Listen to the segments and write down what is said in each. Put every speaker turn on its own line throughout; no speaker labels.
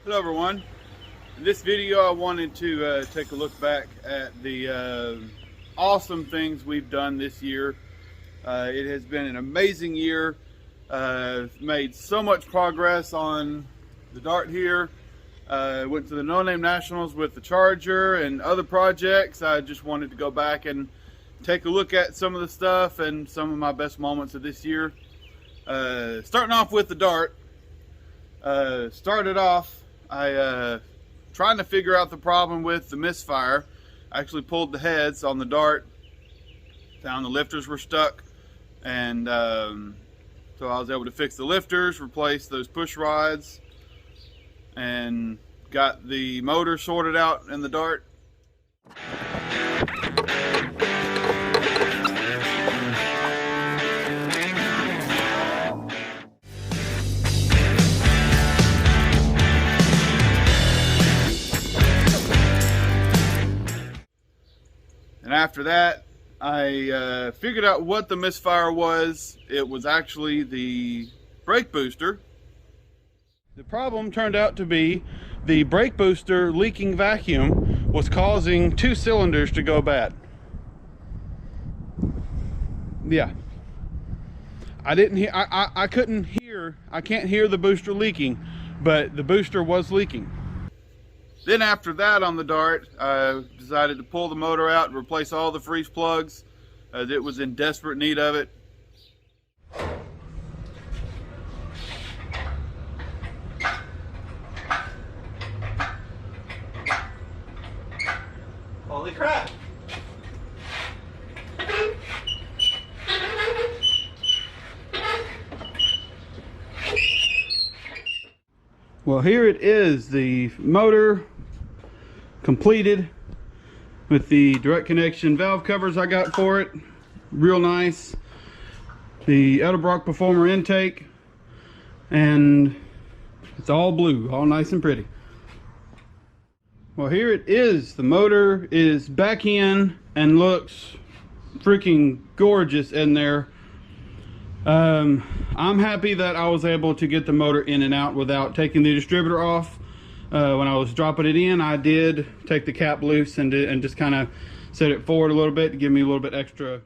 Hello everyone. In this video I wanted to take a look back at the awesome things we've done this year. It has been an amazing year. Made so much progress on the Dart here. Went to the No Name Nationals with the Charger and other projects. I just wanted to go back and take a look at some of the stuff and some of my best moments of this year. Starting off with the Dart. Started off trying to figure out the problem with the misfire. I actually pulled the heads on the Dart, found the lifters were stuck, and so I was able to fix the lifters, replace those push rods, and got the motor sorted out in the Dart. And after that, I figured out what the misfire was. It was actually the brake booster. The problem turned out to be the brake booster leaking vacuum was causing two cylinders to go bad. Yeah. I didn't hear, I couldn't hear, I can't hear the booster leaking, but the booster was leaking. Then after that on the Dart, I decided to pull the motor out and replace all the freeze plugs. It was in desperate need of it. Holy crap! Well, here it is, the motor completed with the direct connection valve covers I got for it. Real nice. The Edelbrock Performer intake, and it's all blue, all nice and pretty. Well, here it is. The motor is back in and looks freaking gorgeous in there. I'm happy that I was able to get the motor in and out without taking the distributor off. When I was dropping it in, I did take the cap loose and just kind of set it forward a little bit to give me a little bit extra.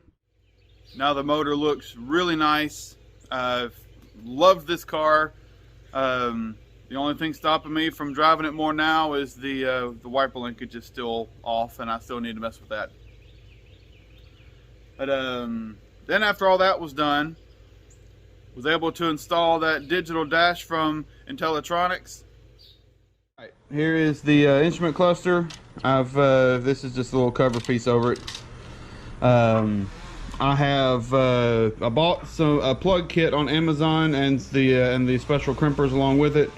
Now the motor looks really nice. I've loved this car. The only thing stopping me from driving it more now is the wiper linkage is still off, and I still need to mess with that. But then after all that was done, was able to install that digital dash from Intellitronics. All right, here is the instrument cluster. This is just a little cover piece over it. I bought a plug kit on Amazon and the special crimpers along with it,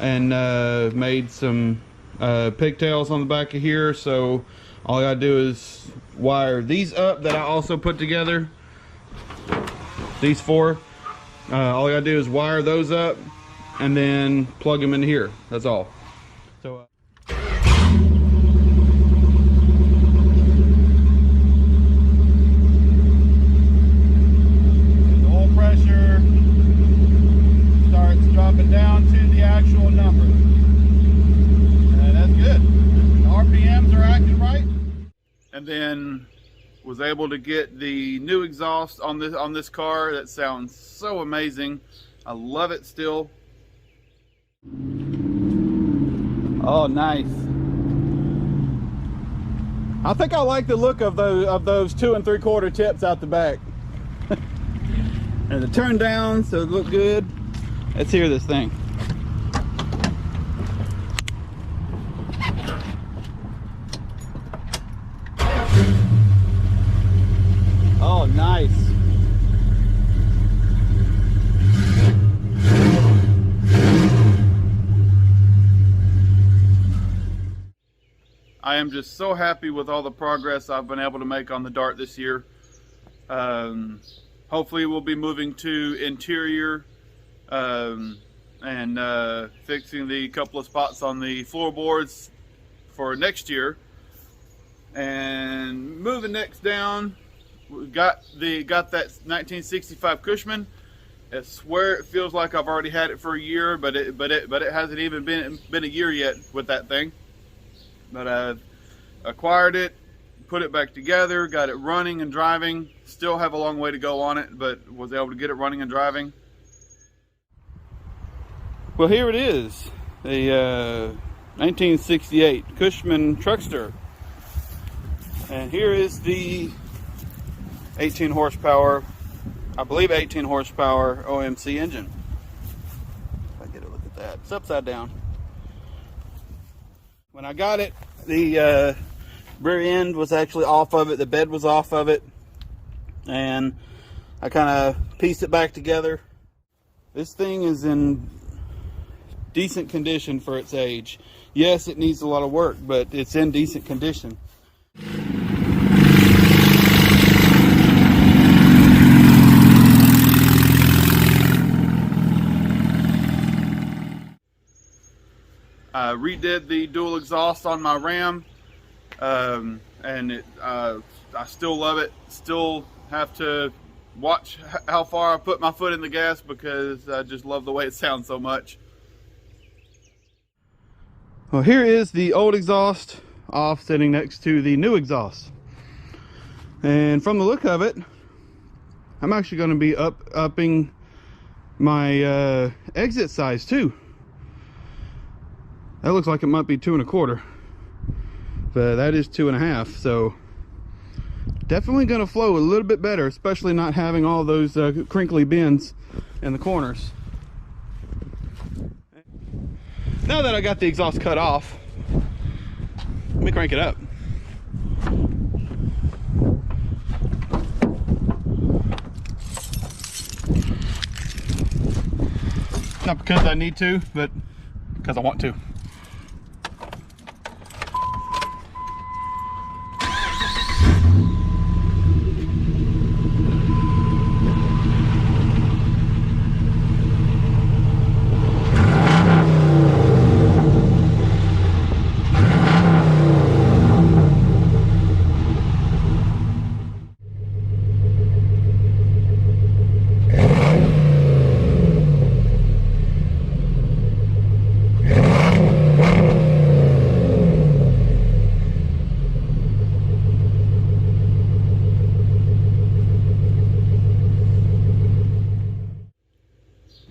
and made some pigtails on the back of here. So all I gotta do is wire these up that I also put together. These four. All I gotta do is wire those up and then plug them into here. That's all. So the oil pressure starts dropping down to the actual number. And that's good. The RPMs are acting right. And then was able to get the new exhaust on this car. That sounds so amazing. I love it still. Oh, nice. I think I like the look of those 2 3/4 tips out the back. And the turn down, so it look good. Let's hear this thing. Oh, nice. I am just so happy with all the progress I've been able to make on the Dart this year. Hopefully we'll be moving to interior and fixing the couple of spots on the floorboards for next year. And moving next down, we got that 1965 Cushman, I swear it feels like I've already had it for a year, but it hasn't even been a year yet with that thing. But I acquired it, put it back together, got it running and driving. Still have a long way to go on it, but was able to get it running and driving. Well, here it is, a 1968 Cushman Truckster. And here is the 18 horsepower, I believe 18 horsepower OMC engine. If I get a look at that, it's upside down. When I got it, the rear end was actually off of it, the bed was off of it, and I kind of pieced it back together. This thing is in decent condition for its age. Yes, it needs a lot of work, but it's in decent condition. I redid the dual exhaust on my Ram, and I still love it. Still have to watch how far I put my foot in the gas because I just love the way it sounds so much. Well, here is the old exhaust off, sitting next to the new exhaust. And from the look of it, I'm actually going to be upping my exit size too. That looks like it might be 2 1/4, but that is 2 1/2. So definitely going to flow a little bit better, especially not having all those crinkly bends in the corners. Now that I got the exhaust cut off, let me crank it up. Not because I need to, but because I want to.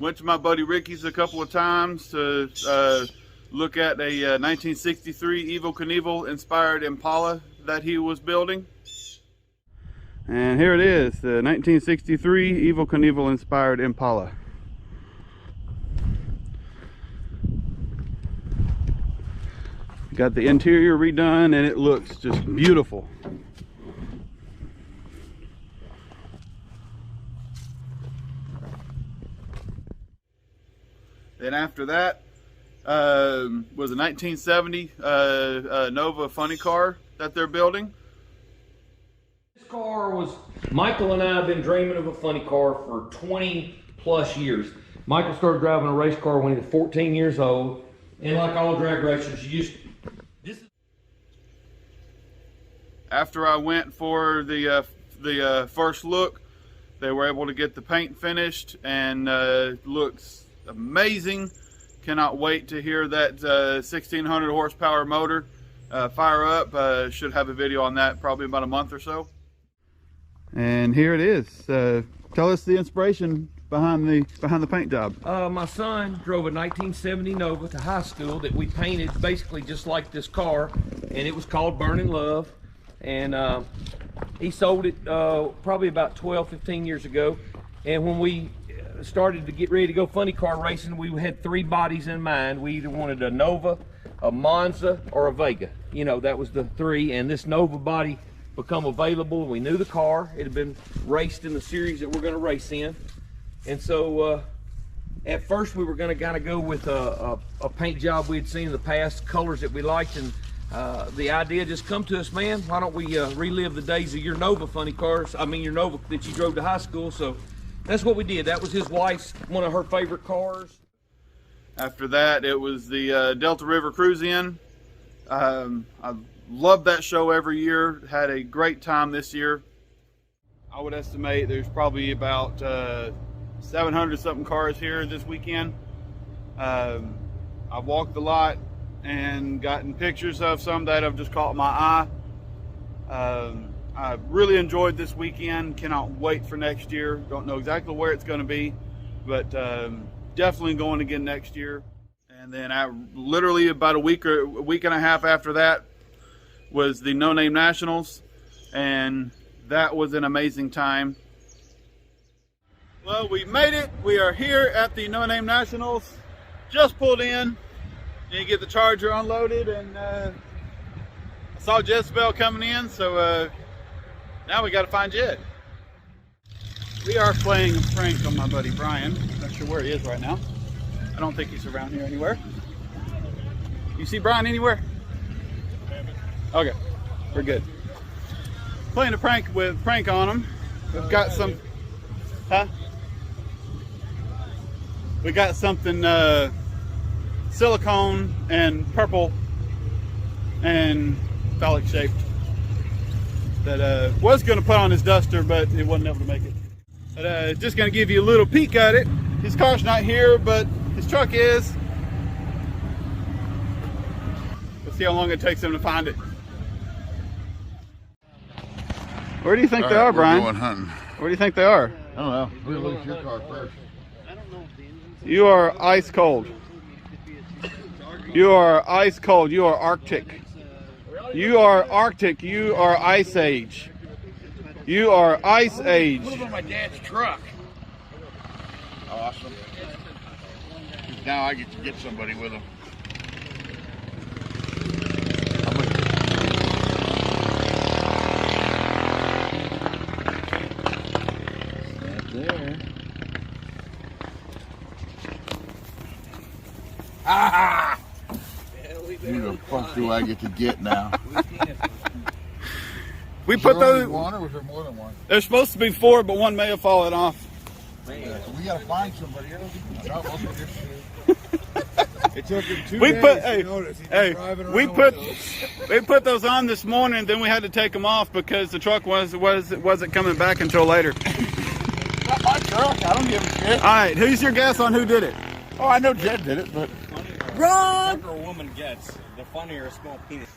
Went to my buddy Ricky's a couple of times to look at a 1963 Evel Knievel inspired Impala that he was building. And here it is, the 1963 Evel Knievel inspired Impala. Got the interior redone and it looks just beautiful. Then after that was a 1970 Nova funny car that they're building.
This car was, Michael and I have been dreaming of a funny car for 20 plus years. Michael started driving a race car when he was 14 years old, and like all drag racers,
After I went for the first look, they were able to get the paint finished and looks amazing. Cannot wait to hear that 1600 horsepower motor fire up. Should have a video on that probably about a month or so. And here it is. Tell us the inspiration behind the paint job.
my son drove a 1970 Nova to high school that we painted basically just like this car, and it was called Burning Love. And he sold it probably about 12-15 years ago. And when we started to get ready to go funny car racing, we had 3 bodies in mind. We either wanted a Nova, a Monza, or a Vega. You know, that was the 3. And this Nova body become available. We knew the car. It had been raced in the series that we're going to race in. And so at first we were going to kind of go with a paint job we had seen in the past, colors that we liked. And the idea just come to us, man, why don't we relive the days of your Nova funny cars, your Nova that you drove to high school. So that's what we did. That was his wife's, one of her favorite cars.
After that, it was the Delta River Cruise In. I love that show every year. Had a great time this year. I would estimate there's probably about 700 something cars here this weekend. I walked the lot and gotten pictures of some that have just caught my eye. I really enjoyed this weekend. Cannot wait for next year. Don't know exactly where it's going to be, but definitely going again next year. And then literally about a week and a half after that was the No Name Nationals, and that was an amazing time. Well, we made it. We are here at the No Name Nationals. Just pulled in, and you get the Charger unloaded, and I saw Jezebel coming in, so now we got to find Jed. We are playing a prank on my buddy Brian. Not sure where he is right now. I don't think he's around here anywhere. You see Brian anywhere? Okay, we're good. Playing a prank on him. We've got some, we got something silicone and purple and phallic shaped that was going to put on his duster, but it wasn't able to make it. But just going to give you a little peek at it. His car's not here, but his truck is. Let's see how long it takes him to find it. Where do you think they are, Brian?
We're going hunting.
Where do you think they are?
I don't know. We'll lose your car first.
You are ice cold. You are ice cold. You are Arctic. You are Arctic. You are Ice Age. You are Ice Age.
What about my dad's truck? Awesome. Now I get to get somebody with him. There. Ah! Who the fuck do I get to get now?
We put those.
One, or was there more than one?
There's supposed to be 4, but one may have fallen off.
Yeah, so we gotta find somebody else. It took him 2
We
days
put,
to notice.
we put those on this morning. Then we had to take them off because the truck wasn't coming back until later.
Not my truck. I don't give a shit.
All right, who's your guess on who did it?
Oh, I know Jed did it, but
Wrong! The younger a woman gets, the funnier a small penis.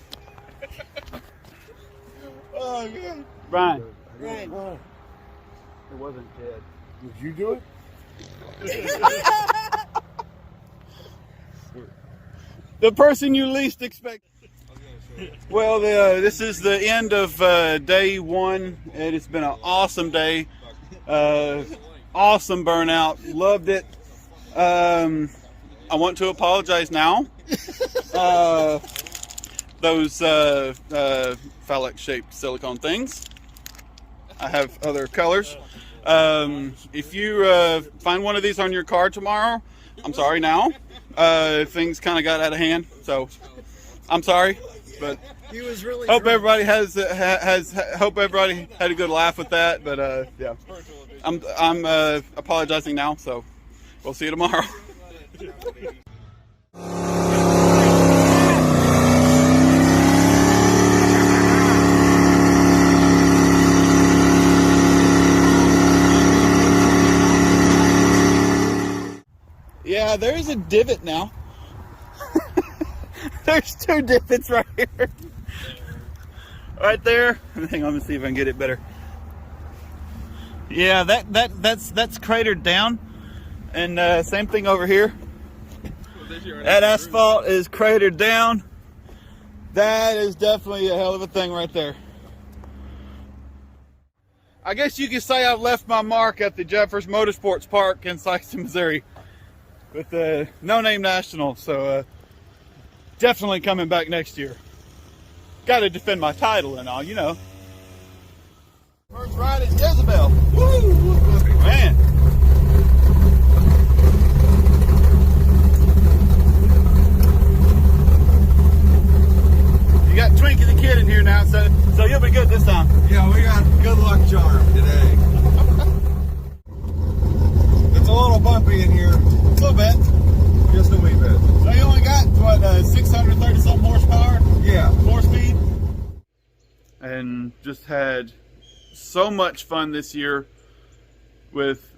oh yeah.
Brian.
Right.
It wasn't Jed.
Did you do it?
The person you least expect. Well, this is the end of day 1, and it's been an awesome day. Awesome burnout. Loved it. I want to apologize now. Those phallic shaped silicone things. I have other colors. If you find one of these on your car tomorrow, I'm sorry now. Things kind of got out of hand, so I'm sorry. But
He was really
hope everybody hope everybody had a good laugh with that. But yeah, I'm apologizing now. So we'll see you tomorrow. Yeah, there's a divot now. There's 2 divots right here. Right there. Hang on, let me see if I can get it better. Yeah, that's cratered down. And same thing over here. That asphalt is cratered down. That is definitely a hell of a thing right there. I guess you could say I've left my mark at the Jeffers Motorsports Park in Sikeston, Missouri with the No Name National. So definitely coming back next year. Got to defend my title and all, you know. First ride is Jezebel. Woo! Man. You got Twinkie the Kid in here now, so you'll be good this time.
Yeah, we got good luck charm today. It's a little bumpy in here.
A little bit.
Just a wee bit.
So you only got, what, 630 something horsepower?
Yeah.
4-speed? And just had so much fun this year with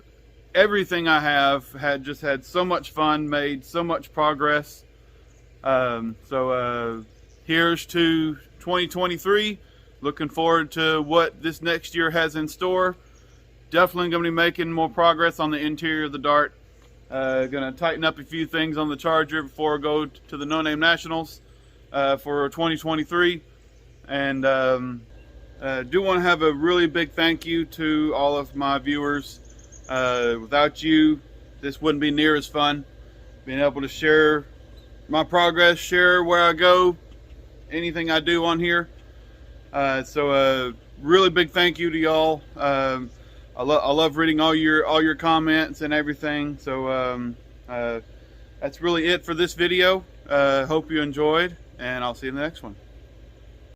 everything I have had so much fun, made so much progress. Here's to 2023. Looking forward to what this next year has in store. Definitely going to be making more progress on the interior of the Dart. Going to tighten up a few things on the Charger before I go to the No Name Nationals for 2023. And do want to have a really big thank you to all of my viewers. Without you, this wouldn't be near as fun. Being able to share my progress, share where I go, anything I do on here. Really big thank you to y'all. I love reading all your comments and everything. So that's really it for this video. Hope you enjoyed, and I'll see you in the next one.